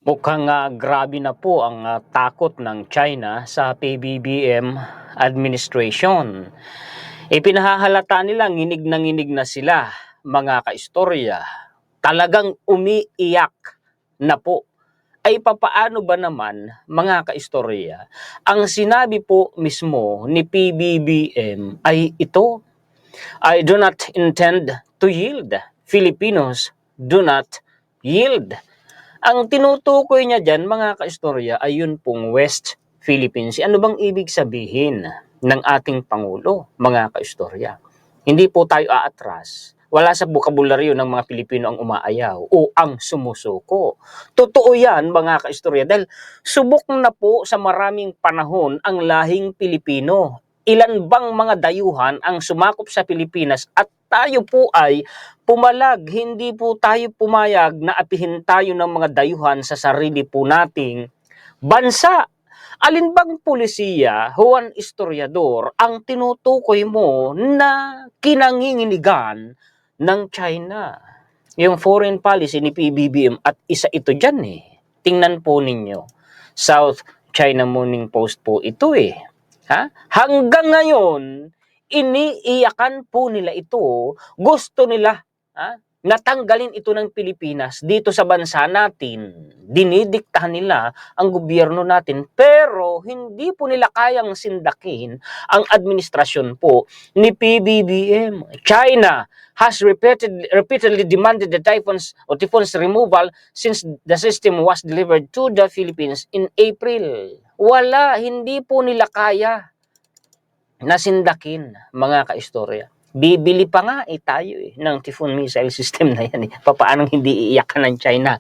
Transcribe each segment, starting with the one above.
Mukhang grabe na po ang takot ng China sa PBBM administration. Ipinahahalata nila nginig na sila, mga kaistorya. Talagang umiiyak na po. Ay papaano ba naman, mga kaistorya, ang sinabi po mismo ni PBBM ay ito: I do not intend to yield. Filipinos do not yield. Ang tinutukoy niya dyan, mga kaistorya, ay yun pong West Philippine Sea. Ano bang ibig sabihin ng ating Pangulo, mga kaistorya? Hindi po tayo aatras. Wala sa bokabularyo ng mga Pilipino ang umaayaw o ang sumusuko. Totoo yan, mga kaistorya, dahil subok na po sa maraming panahon ang lahing Pilipino. Ilan bang mga dayuhan ang sumakop sa Pilipinas at tayo po ay pumalag, hindi po tayo pumayag na apihin tayo ng mga dayuhan sa sarili po nating bansa. Alin bang pulisiya, Juan Historiador, ang tinutukoy mo na kinanginginigan ng China? Yung foreign policy ni PBBM at isa ito dyan eh. Tingnan po ninyo. South China Morning Post po ito eh. Ha? Hanggang ngayon, iniiyakan po nila ito. Gusto nila natanggalin ito ng Pilipinas dito sa bansa natin. Dinidiktahan nila ang gobyerno natin, pero hindi po nila kayang sindakin ang administrasyon po ni PBBM. China has repeatedly demanded the typhoon's removal since the system was delivered to the Philippines in April. Wala, hindi po nila kaya nasindakin, mga kaistorya. Bibili pa nga tayo ng Typhoon missile system na yan. Papaanong hindi iiyakan ng China?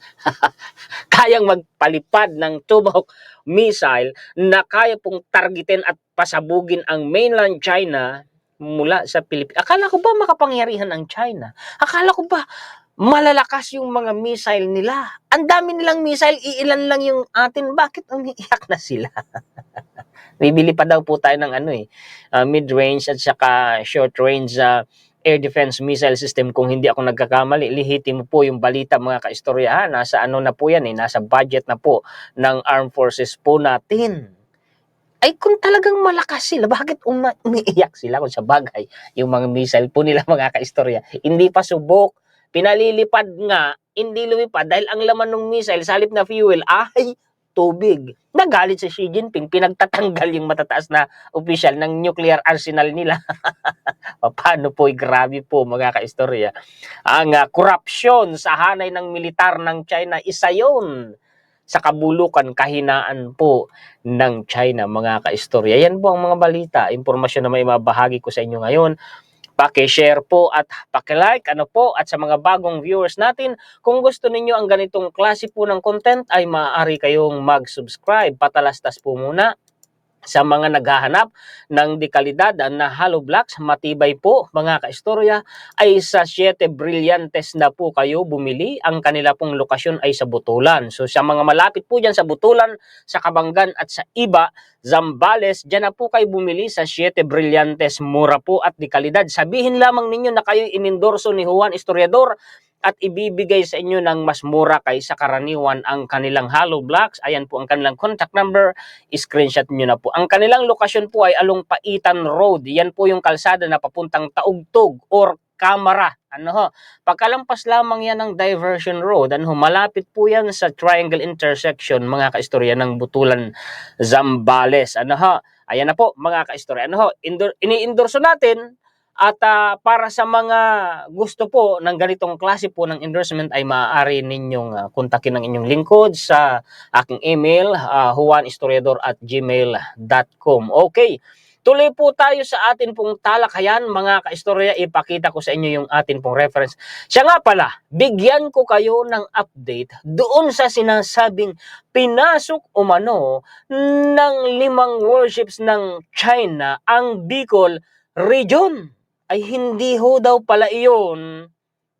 Kayang magpalipad ng Tomahawk missile na kaya pong targetin at pasabugin ang mainland China mula sa Pilipinas. Akala ko ba makapangyarihan ang China? Akala ko ba malalakas yung mga missile nila? Ang dami nilang missile, iilan lang yung atin. Bakit umiiyak na sila? Bibili pa daw po tayo ng mid-range at saka short-range air defense missile system kung hindi ako nagkakamali. Lihitin mo po yung balita, mga kaistorya. Nasa na po yan nasa budget na po ng armed forces po natin. Ay kung talagang malakas sila, bakit umiiyak sila? Kung sa bagay, yung mga missile po nila, mga kaistorya, hindi pa subok. Pinalilipad nga, hindi lumipad dahil ang laman ng missile sa halip na fuel ay tubig. Nagalit si Xi Jinping, pinagtatanggal yung matataas na opisyal ng nuclear arsenal nila. Paano po, grabe po, mga kaistorya. Ang korupsyon sa hanay ng militar ng China, isa yun sa kabulukan, kahinaan po ng China, mga kaistorya. Yan po ang mga balita, impormasyon na may mabahagi ko sa inyo ngayon. Paki-share po at paki-like at sa mga bagong viewers natin, kung gusto ninyo ang ganitong klase po ng content ay maaari kayong mag-subscribe. Patalastas po muna. Sa mga naghahanap ng dekalidad na hollow blocks, matibay po, mga kaistorya, ay sa 7 Brillantes na po kayo bumili. Ang kanila pong lokasyon ay sa Butulan. So sa mga malapit po dyan sa Butulan, sa Kabanggan at sa Iba, Zambales, dyan na po kayo bumili sa 7 Brillantes. Mura po at dekalidad. Sabihin lamang ninyo na kayo inendorso ni Juan Historiador at ibibigay sa inyo ng mas mura kaysa karaniwan ang kanilang hollow blocks. Ayan po ang kanilang contact number. Screenshot nyo na po. Ang kanilang lokasyon po ay along Paitan Road. Yan po yung kalsada na papuntang Taugtog or Camara. Pagkalampas lamang yan ng diversion road, malapit po yan sa triangle intersection, mga kaistorya, ng Butulan, Zambales. Ayan na po, mga kaistorya. Ini-endorso natin. At para sa mga gusto po ng ganitong klase po ng endorsement ay maaari ninyong kontakin ng inyong lingkod sa aking email, juanhistoriador@gmail.com. Okay, tuloy po tayo sa atin pong talakayan, mga kaistorya. Ipakita ko sa inyo yung atin pong reference. Siya nga pala, bigyan ko kayo ng update doon sa sinasabing pinasok umano ng 5 warships ng China ang Bicol region. Ay hindi ho daw pala iyon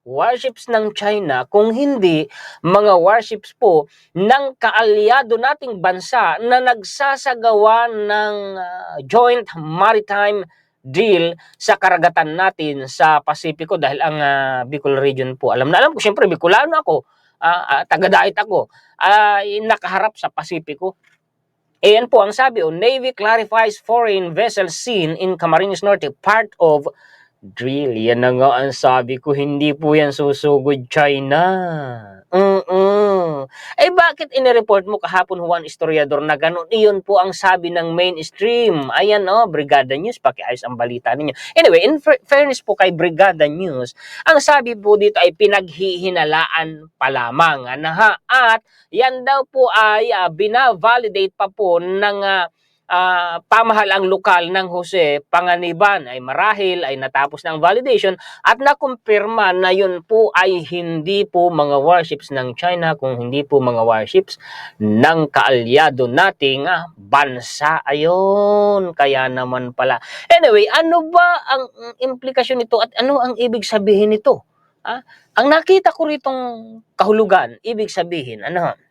warships ng China, kung hindi mga warships po ng kaalyado nating bansa na nagsasagawa ng joint maritime deal sa karagatan natin sa Pasipiko, dahil ang Bicol region po, alam ko, syempre Bicolano ako, taga-daet ako, nakaharap sa Pasipiko. Ayan po ang sabi, Navy clarifies foreign vessel seen in Camarines Norte, part of drill. Yan na nga ang sabi ko, hindi po yan susugod China. Bakit inireport mo kahapon, Juan Historiador, na ganun? Iyon po ang sabi ng mainstream. Ayan, Brigada News, pakiayos ang balita ninyo. Anyway, in fairness po kay Brigada News, ang sabi po dito ay pinaghihinalaan pa lamang. At yan daw po ay binavalidate pa po ng pamahalang lokal ng Jose Panganiban, ay marahil ay natapos ng validation at nakumpirma na yun po ay hindi po mga warships ng China, kung hindi po mga warships ng kaalyado nating bansa. Ayun, kaya naman pala. Anyway, ano ba ang implikasyon nito at ano ang ibig sabihin nito? Ang nakita ko ritong kahulugan, ibig sabihin,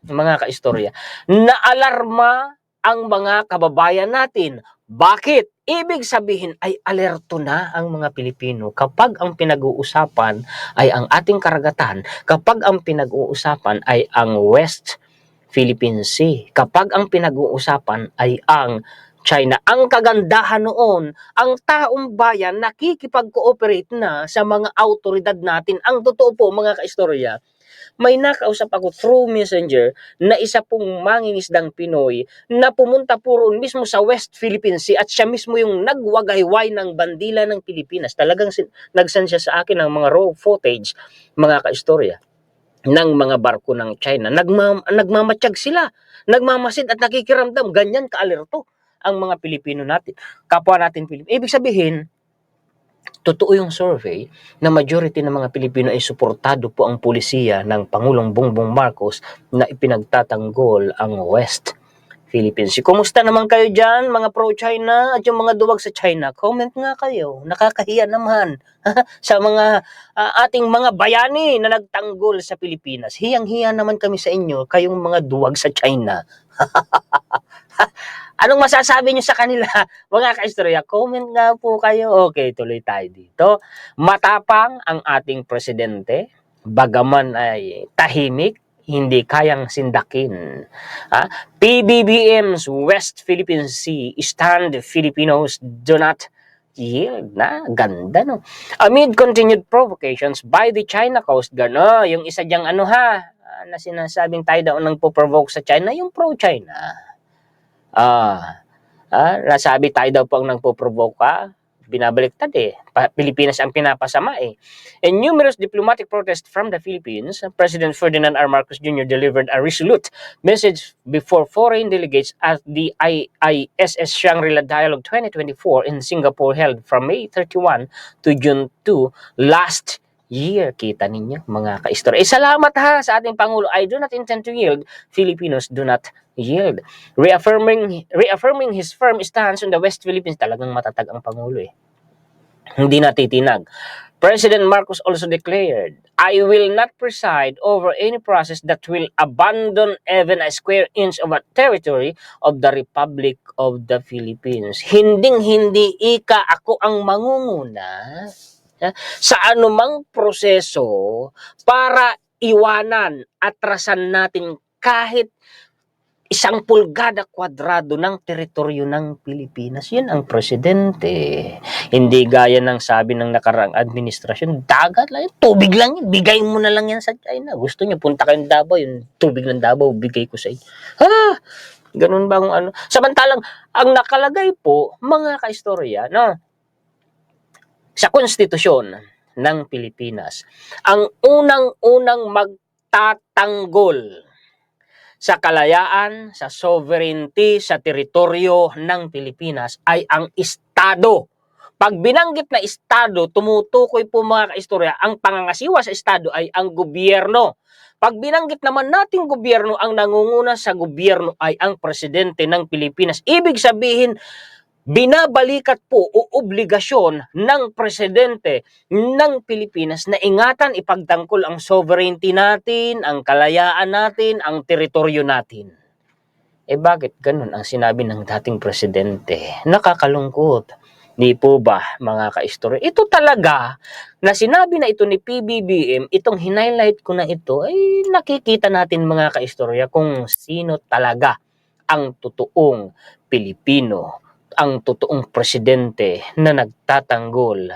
mga kaistorya, na alarma ang mga kababayan natin. Bakit? Ibig sabihin ay alerto na ang mga Pilipino kapag ang pinag-uusapan ay ang ating karagatan, kapag ang pinag-uusapan ay ang West Philippine Sea, kapag ang pinag-uusapan ay ang China. Ang kagandahan noon, ang taong bayan nakikipag-cooperate na sa mga autoridad natin. Ang totoo po, mga kaistorya, may nakausap ako through Messenger na isa pong mangingisdang Pinoy na pumunta po roon mismo sa West Philippine Sea at siya mismo yung nagwagayway ng bandila ng Pilipinas. Talagang nagsend siya sa akin ng mga raw footage, mga kaistorya, ng mga barko ng China. Nagmamatsyag sila, nagmamasid at nakikiramdam. Ganyan kaalerto ang mga Pilipino natin, kapwa natin Pilipino. Ibig sabihin, totoo yung survey na majority ng mga Pilipino ay suportado po ang pulisiya ng Pangulong Bongbong Marcos na ipinagtatanggol ang West Philippine Sea. Kumusta naman kayo dyan, mga pro-China at yung mga duwag sa China? Comment nga kayo. Nakakahiya naman sa mga ating mga bayani na nagtanggol sa Pilipinas. Hiyang-hiya naman kami sa inyo, kayong mga duwag sa China. Anong masasabi nyo sa kanila, mga kaistorya? Comment nga po kayo. Okay, tuloy tayo dito. Matapang ang ating presidente, bagaman ay tahimik, hindi kayang sindakin. PBBM's West Philippine Sea, stand Filipinos do not yield. Ganda, no? Amid continued provocations by the China Coast Guard, yung isa diyang na sinasabing tayo daw nang po-provoke sa China, yung pro-China. Nasabi tayo daw po ang nagpo-provoke, binabaliktad Pilipinas ang pinapasama And numerous diplomatic protests from the Philippines, President Ferdinand R. Marcos Jr. delivered a resolute message before foreign delegates at the IISS Shangri-La Dialogue 2024 in Singapore held from May 31 to June 2 last year. Kita ninyo, mga kaistorya. Salamat sa ating Pangulo. I do not intend to yield. Filipinos do not yield. Reaffirming his firm stance on the West Philippines. Talagang matatag ang Pangulo Hindi natitinag. President Marcos also declared, I will not preside over any process that will abandon even a square inch of a territory of the Republic of the Philippines. Hinding-hindi ako ang mangunguna sa anumang proseso para iwanan, atrasan natin kahit 1 pulgada kwadrado ng teritoryo ng Pilipinas. Yun ang presidente. Hindi gaya ng sabi ng nakaraang administrasyon, dagat lang, tubig lang, bigay mo na lang yan sa China. Gusto niyo, punta kayong Davao, yung tubig ng Davao, bigay ko sa inyo. Ganun ba kung ano? Samantalang, ang nakalagay po, mga kaistorya, sa konstitusyon ng Pilipinas, ang unang-unang magtatanggol sa kalayaan, sa sovereignty, sa teritoryo ng Pilipinas ay ang Estado. Pag binanggit na Estado, tumutukoy po, mga kaistorya, ang pangangasiwa sa Estado ay ang gobyerno. Pag binanggit naman nating gobyerno, ang nangunguna sa gobyerno ay ang presidente ng Pilipinas. Ibig sabihin, binabalikat po o obligasyon ng presidente ng Pilipinas na ingatan, ipagtangkol ang sovereignty natin, ang kalayaan natin, ang teritoryo natin. Bakit ganun ang sinabi ng dating presidente? Nakakalungkot. Di po ba, mga ka-istorya? Ito talaga, na sinabi na ito ni PBBM, itong hinighlight ko na ito, ay nakikita natin mga ka-istorya kung sino talaga ang totoong Pilipino, ang totoong presidente na nagtatanggol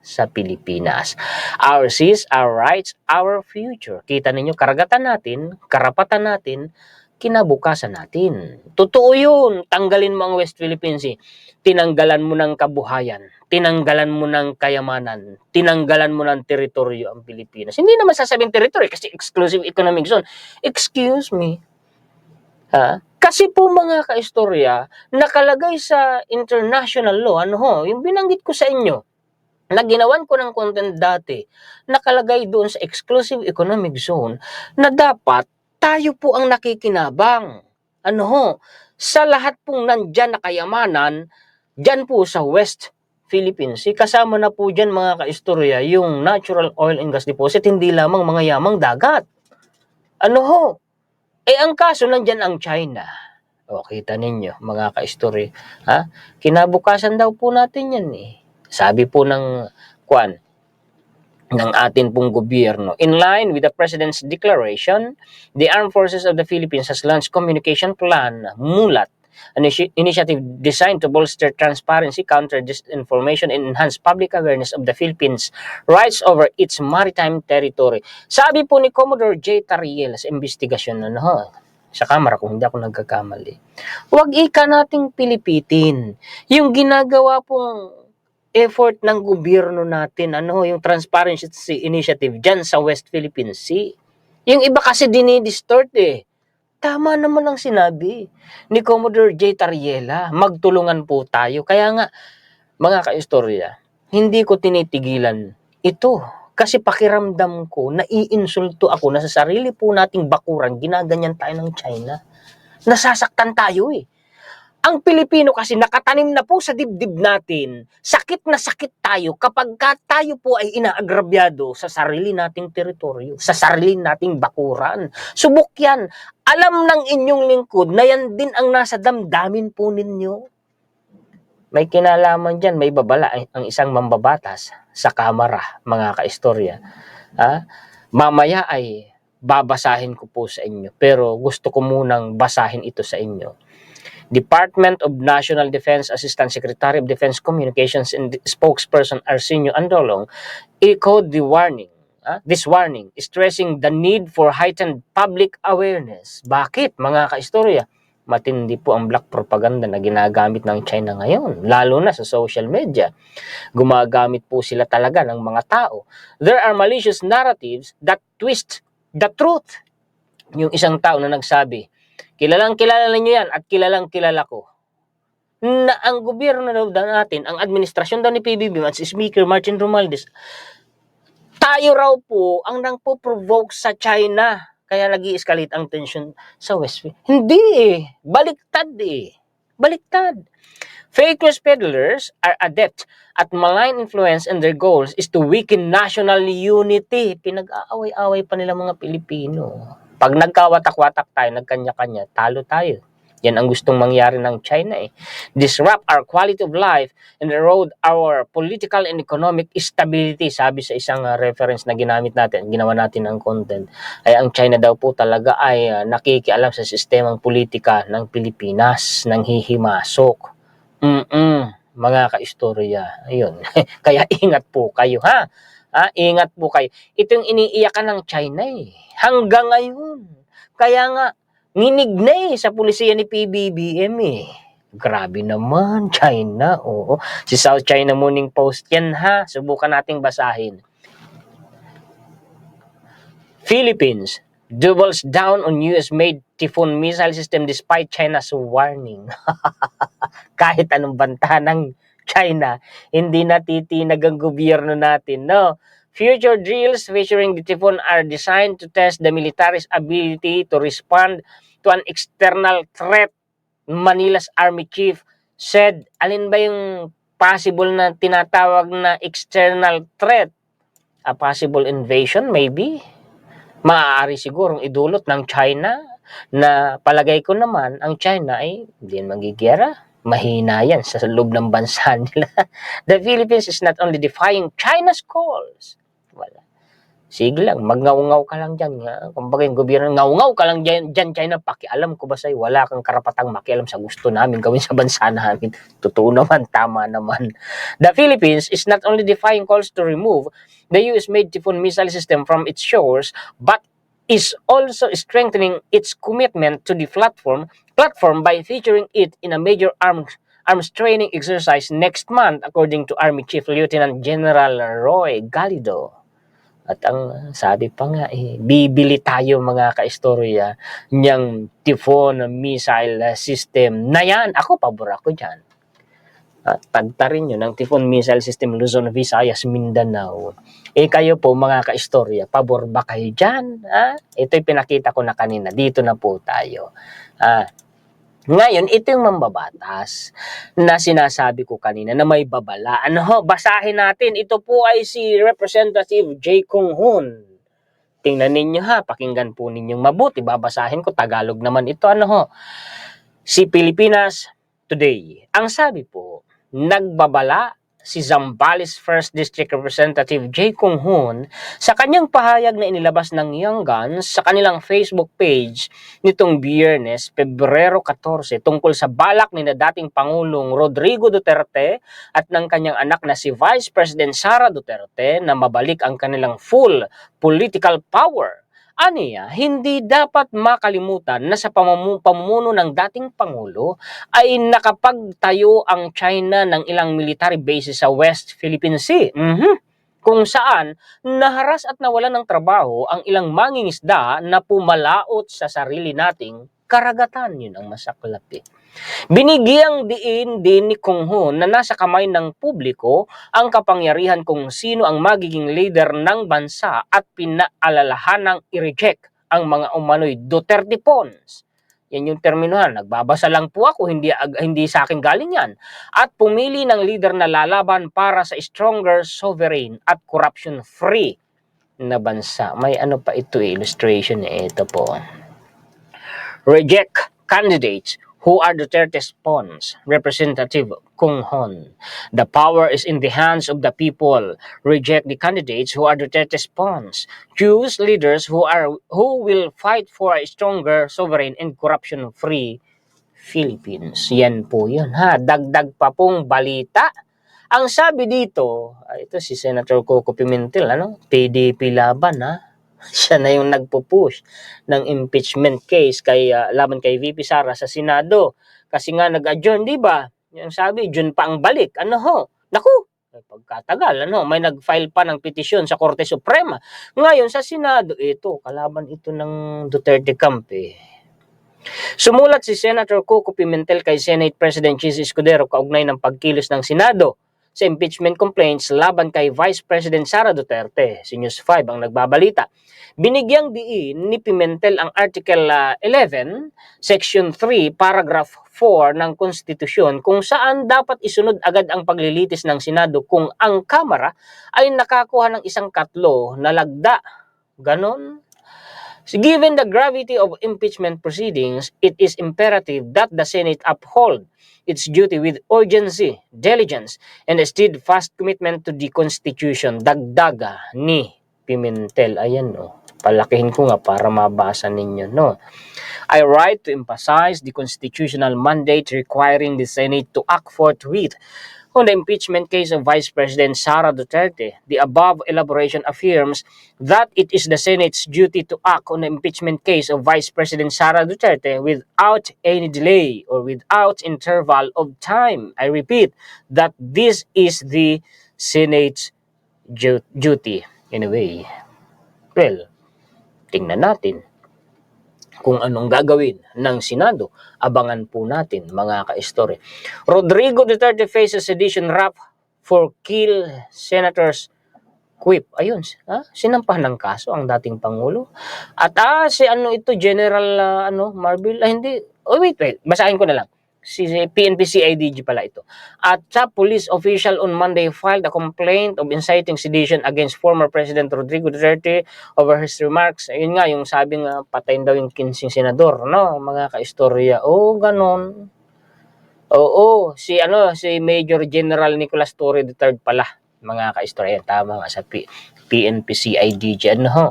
sa Pilipinas. Our seas, our rights, our future. Kita ninyo, karagatan natin, karapatan natin, kinabukasan natin. Totoo yun. Tanggalin mo ang West Philippine Sea. Tinanggalan mo ng kabuhayan. Tinanggalan mo ng kayamanan. Tinanggalan mo ng teritoryo ang Pilipinas. Hindi naman sasabing teritoryo kasi exclusive economic zone. Excuse me. Ha? Kasi po mga kaistorya, nakalagay sa international law, yung binanggit ko sa inyo, na ginawan ko ng content dati, nakalagay doon sa exclusive economic zone na dapat tayo po ang nakikinabang. Sa lahat pong nandyan na kayamanan, dyan po sa West Philippines, kasama na po dyan mga kaistorya, yung natural oil and gas deposit, hindi lamang mga yamang dagat. Ang kaso nandyan ang China. Kita ninyo mga kaistorya. Kinabukasan daw po natin yan eh. Sabi po ng atin pong gobyerno, in line with the President's declaration, the Armed Forces of the Philippines has launched communication plan, MULAT, an initiative designed to bolster transparency, counter disinformation, and enhance public awareness of the Philippines' rights over its maritime territory. Sabi po ni Commodore J. Tariel sa investigasyon sa Kamara, kung hindi ako nagkakamali. Huwag ika nating pilipitin yung ginagawa pong effort ng gobyerno natin, yung Transparency Initiative dyan sa West Philippine Sea. Yung iba kasi dinidistort eh. Tama naman ang sinabi ni Commodore J. Tariela, magtulungan po tayo. Kaya nga, mga kaistorya, hindi ko tinitigilan ito. Kasi pakiramdam ko, naiinsulto ako na sa sarili po nating bakuran, ginaganyan tayo ng China. Nasasaktan tayo eh. Ang Pilipino kasi nakatanim na po sa dibdib natin. Sakit na sakit tayo kapag tayo po ay inaagrabyado sa sarili nating teritoryo, sa sarili nating bakuran. Subok yan. Alam ng inyong lingkod na yan din ang nasa damdamin po ninyo. May kinalaman dyan, may babala ang isang mambabatas sa Kamara, mga kaistorya. Mamaya ay babasahin ko po sa inyo, pero gusto ko munang basahin ito sa inyo. Department of National Defense Assistant Secretary of Defense Communications and spokesperson Arsenio Andolong echoed the warning. This warning, stressing the need for heightened public awareness. Bakit, mga kaistorya? Matindi po ang black propaganda na ginagamit ng China ngayon, lalo na sa social media. Gumagamit po sila talaga ng mga tao. There are malicious narratives that twist the truth. Yung isang tao na nagsabi, kilalang kilala ninyo yan at kilalang kilala ko, na ang gobyerno daw natin, ang administrasyon daw ni PBBM at si Speaker Martin Romualdez, tayo raw po ang nangpo-provoke sa China. Kaya nag-i-escalate ang tension sa West. Hindi eh. Baliktad eh. Baliktad. Fake news peddlers are adept at malign influence, and their goals is to weaken national unity. Pinag-aaway-away pa nila mga Pilipino. Pag nagkawatak-watak tayo, nagkanya-kanya, talo tayo. Yan ang gustong mangyari ng China eh. Disrupt our quality of life and erode our political and economic stability. Sabi sa isang reference na ginamit natin, ginawa natin ng content, ay ang China daw po talaga ay nakikialam sa sistemang politika ng Pilipinas, nang hihimasok. Mga kaistorya. Ayun. Kaya ingat po kayo ha. Ingat po kayo. Ito yung iniiyakan ng China eh. Hanggang ngayon. Kaya nga, nginig na sa pulisiya ni PBBM eh. Grabe naman, China. Oo. Si South China Morning Post yan ha. Subukan nating basahin. Philippines doubles down on US-made Typhoon missile system despite China's warning. Kahit anong banta ng China, hindi natitinag ang gobyerno natin, no? Future drills featuring the Typhoon are designed to test the military's ability to respond to an external threat. Manila's Army Chief said, alin ba yung possible na tinatawag na external threat? A possible invasion, maybe? Maaari sigurong idulot ng China, na palagay ko naman, ang China ay hindi magigera. Mahina yan sa loob ng bansa nila. The Philippines is not only defying China's calls. Wala. Sige lang, magngaw-ngaw ka lang dyan. Kumbaga yung gobyerno, ngaw-ngaw ka lang dyan, China, pakialam ko ba sa'yo? Wala kang karapatang makialam sa gusto namin gawin sa bansa namin. Totoo naman, tama naman. The Philippines is not only defying calls to remove the US-made Typhoon missile system from its shores, but is also strengthening its commitment to the platform by featuring it in a major arms training exercise next month, according to Army Chief Lieutenant General Roy Galido. At ang sabi pa nga, bibili tayo mga kaistorya niyang Typhoon missile system na yan. Ako, pabor ako dyan. Tagta rin yun ng Typhoon missile system Luzon, Visayas, Mindanao. Kayo po mga kaistorya, pabor ba kayo dyan? Ito'y pinakita ko na kanina. Dito na po tayo. Ngayon, ito yung mambabatas na sinasabi ko kanina na may babala. Basahin natin. Ito po ay si Representative J. Kung Hoon. Tingnan ninyo ha, pakinggan po ninyong mabuti. Babasahin ko, Tagalog naman ito. Si Pilipinas Today. Ang sabi po, nagbabala si Zambales 1st District Representative J. Kung Hoon sa kanyang pahayag na inilabas ng Young Guns sa kanilang Facebook page nitong Biyernes, Pebrero 14 tungkol sa balak ni dating Pangulong Rodrigo Duterte at ng kanyang anak na si Vice President Sara Duterte na mabalik ang kanilang full political power. Aniya, hindi dapat makalimutan na sa pamumuno ng dating Pangulo ay nakapagtayo ang China ng ilang military bases sa West Philippine Sea. Kung saan naharas at nawalan ng trabaho ang ilang mangingisda na pumalaot sa sarili nating karagatan. Yun ang masaklap Binigyang diin din ni Kung Hoon na nasa kamay ng publiko ang kapangyarihan kung sino ang magiging leader ng bansa at pinaalalahanang i-reject ang mga umano'y Duterte pawns. Yan yung terminohan. Nagbabasa lang po ako, hindi sa akin galing yan. At pumili ng leader na lalaban para sa stronger, sovereign at corruption-free na bansa. May pa ito illustration ito po. Reject candidates who are Duterte's pawns, Representative Kung Hoon. The power is in the hands of the people. Reject the candidates who are Duterte's pawns. Choose leaders who will fight for a stronger, sovereign, and corruption-free Philippines. Yan po yun ha. Dagdag pa pong balita. Ang sabi dito, ito si Senator Coco Pimentel, PDP laban ha. Siya na yung nagpo-push ng impeachment case laban kay VP Sara sa Senado. Kasi nga nag-adjourn, di ba? Yung sabi, June pa ang balik. Naku, pagkatagal, may nag-file pa ng petisyon sa Korte Suprema. Ngayon sa Senado, kalaban ito ng Duterte camp Sumulat si Senator Coco Pimentel kay Senate President Chis Escudero kaugnay ng pagkilos ng Senado sa impeachment complaints laban kay Vice President Sara Duterte. Si News 5 ang nagbabalita. Binigyang diin ni Pimentel ang Article 11, Section 3, Paragraph 4 ng Konstitusyon kung saan dapat isunod agad ang paglilitis ng Senado kung ang Kamara ay nakakuha ng isang katlo na lagda. Ganon. Given the gravity of impeachment proceedings, it is imperative that the Senate uphold its duty with urgency, diligence, and a steadfast commitment to the Constitution. Dagdaga ni Pimentel. Ayan palakihin ko nga para mabasa ninyo I write to emphasize the constitutional mandate requiring the Senate to act forthwith on the impeachment case of Vice President Sara Duterte. The above elaboration affirms that it is the Senate's duty to act on the impeachment case of Vice President Sara Duterte without any delay or without interval of time. I repeat that this is the Senate's duty in a way. Well, tingnan natin kung anong gagawin ng Senado. Abangan po natin mga ka-story. Rodrigo Duterte faces sedition rap for kill senators quip. Ayun, sinampahan ng kaso ang dating Pangulo. At si General Marbil, hindi. Wait, basahin ko na lang. Si PNP CIDG pala ito. At sa police official on Monday filed a complaint of inciting sedition against former President Rodrigo Duterte over his remarks. Ayun nga, yung sabi nga patayin daw yung 15 senador, mga kaistorya. Ganon. Oo, si Major General Nicolas Torre III pala, mga kaistorya. Tama nga sa PNP-CIDG. Ano ho?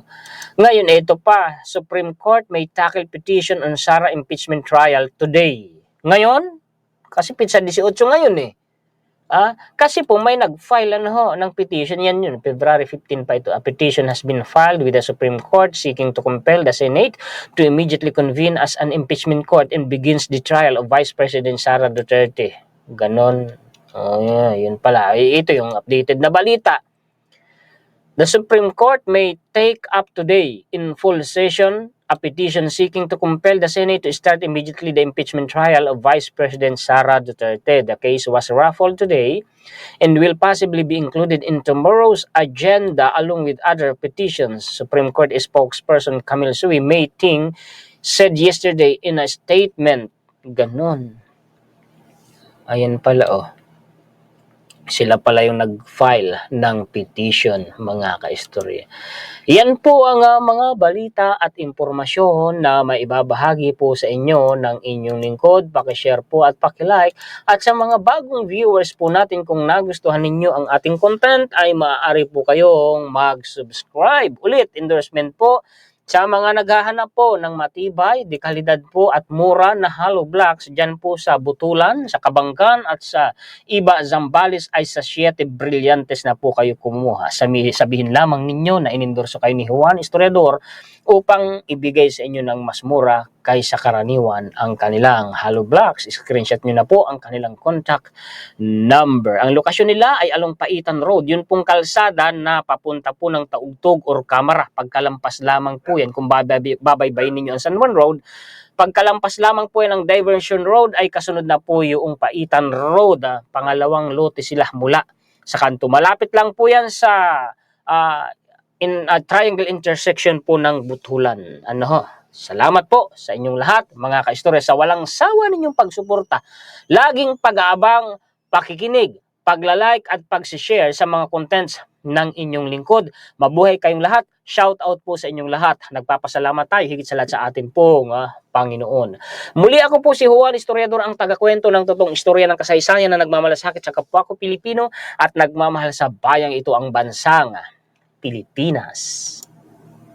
Ngayon, ito pa, Supreme Court may tackle petition on Sara impeachment trial today. Ngayon, kasi pizza 18 ngayon eh. Kasi po may nag-file ng petition, yan yun, February 15 pa ito. A petition has been filed with the Supreme Court seeking to compel the Senate to immediately convene as an impeachment court and begins the trial of Vice President Sara Duterte. Ganon. Yun pala. Ito yung updated na balita. The Supreme Court may take up today in full session a petition seeking to compel the Senate to start immediately the impeachment trial of Vice President Sara Duterte. The case was raffled today and will possibly be included in tomorrow's agenda along with other petitions. Supreme Court spokesperson Camille Sui May Ting said yesterday in a statement. Ganon. Ayan pala Sila pala yung nag-file ng petition, mga kaistorya. Yan po ang mga balita at impormasyon na maibabahagi po sa inyo ng inyong lingkod. Paki-share po at paki-like. At sa mga bagong viewers po natin, kung nagustuhan ninyo ang ating content, ay maaari po kayong mag-subscribe. Ulit, endorsement po. Sa mga naghahanap po ng matibay, dekalidad po at mura na hollow blocks dyan po sa Butulan, sa Kabangkan at sa Iba, Zambales ay sa 7 brilyantes na po kayo kumuha. Sabihin lamang ninyo na inendorso kayo ni Juan Historiador upang ibigay sa inyo ng mas mura kaysa karaniwan ang kanilang hollow blocks. Screenshot nyo na po ang kanilang contact number. Ang lokasyon nila ay along Paitan Road. Yun pong kalsada na papunta po ng Taugtog or Camara. Pagkalampas lamang po yan. Kung babaybayin ninyo ang San Juan Road, pagkalampas lamang po yan ng Diversion Road ay kasunod na po yung Paitan Road. Pangalawang lote sila mula sa kanto. Malapit lang po yan sa triangle intersection po ng Butulan. Salamat po sa inyong lahat, mga kaistorya, sa walang sawa ninyong pagsuporta. Laging pag-aabang, pakikinig, pagla-like at pag-share sa mga contents ng inyong lingkod. Mabuhay kayong lahat. Shout out po sa inyong lahat. Nagpapasalamat tayo higit sa lahat sa atin pong Panginoon. Muli ako po si Juan Historiador, ang tagakwento ng totoong istorya ng kasaysayan na nagmamalasakit sa kapwa ko Pilipino at nagmamahal sa bayang ito, ang bansang Pilipinas.